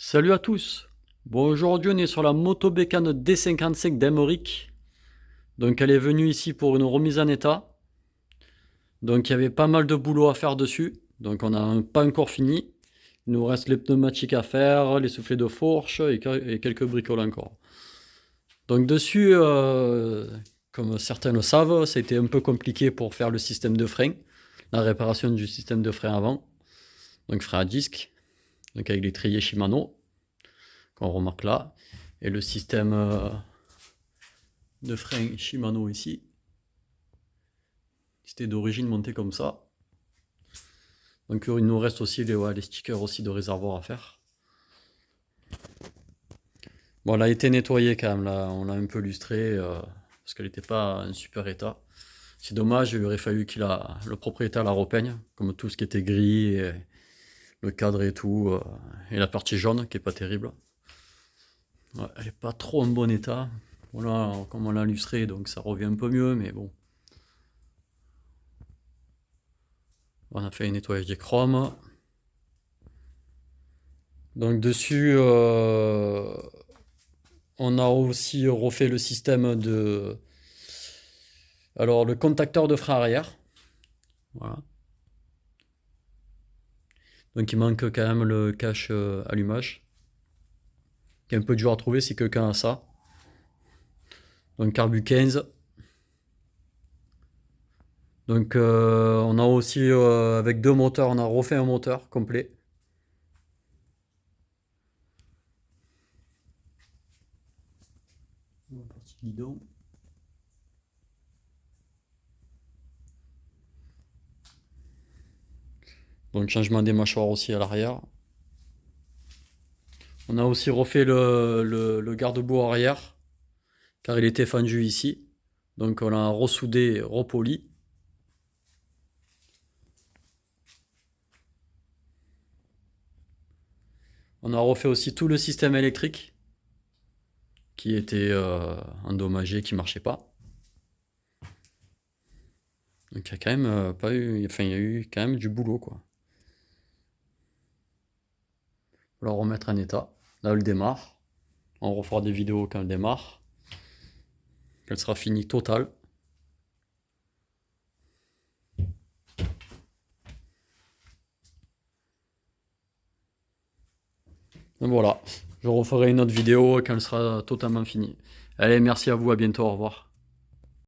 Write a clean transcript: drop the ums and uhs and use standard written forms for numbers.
Salut à tous. Bon, aujourd'hui on est sur la moto bécane D55 d'Emeric. Donc elle est venue ici pour une remise en état. Donc il y avait pas mal de boulot à faire dessus. Donc on n'a pas encore fini. Il nous reste les pneumatiques à faire, les soufflets de fourche et quelques bricoles encore. Donc dessus, comme certains le savent, ça a été un peu compliqué pour faire le système de frein. La réparation du système de frein avant. Donc frein à disque. Donc avec les triers Shimano qu'on remarque là, et le système de frein Shimano ici, c'était d'origine monté comme ça. Donc il nous reste aussi les stickers aussi de réservoir à faire. Bon, elle a été nettoyée quand même, là, on l'a un peu lustré parce qu'elle n'était pas en super état. C'est dommage, il aurait fallu le propriétaire la repeigne, comme tout ce qui était gris, et le cadre et tout, et la partie jaune qui est pas terrible. Ouais, elle est pas trop en bon état. Voilà, comme on l'a lustré, donc ça revient un peu mieux, mais bon. On a fait un nettoyage des chromes. Donc dessus, on a aussi refait le système de... Alors le contacteur de frein arrière. Voilà. Donc il manque quand même le cache allumage. Qui est un peu dur à trouver si quelqu'un a ça. Donc carbu 15. Donc on a aussi avec deux moteurs, on a refait un moteur complet. Partie guidon. Donc changement des mâchoires aussi à l'arrière. On a aussi refait le garde-boue arrière, car il était fendu ici. Donc on l'a ressoudé, repoli. On a refait aussi tout le système électrique, qui était endommagé, qui marchait pas. Donc il y a quand même pas eu, enfin il y a eu quand même du boulot quoi. Faut la remettre en état. Là elle démarre. On refera des vidéos quand elle démarre. Elle sera finie totale. Donc voilà, je referai une autre vidéo quand elle sera totalement finie. Allez, merci à vous, à bientôt, au revoir.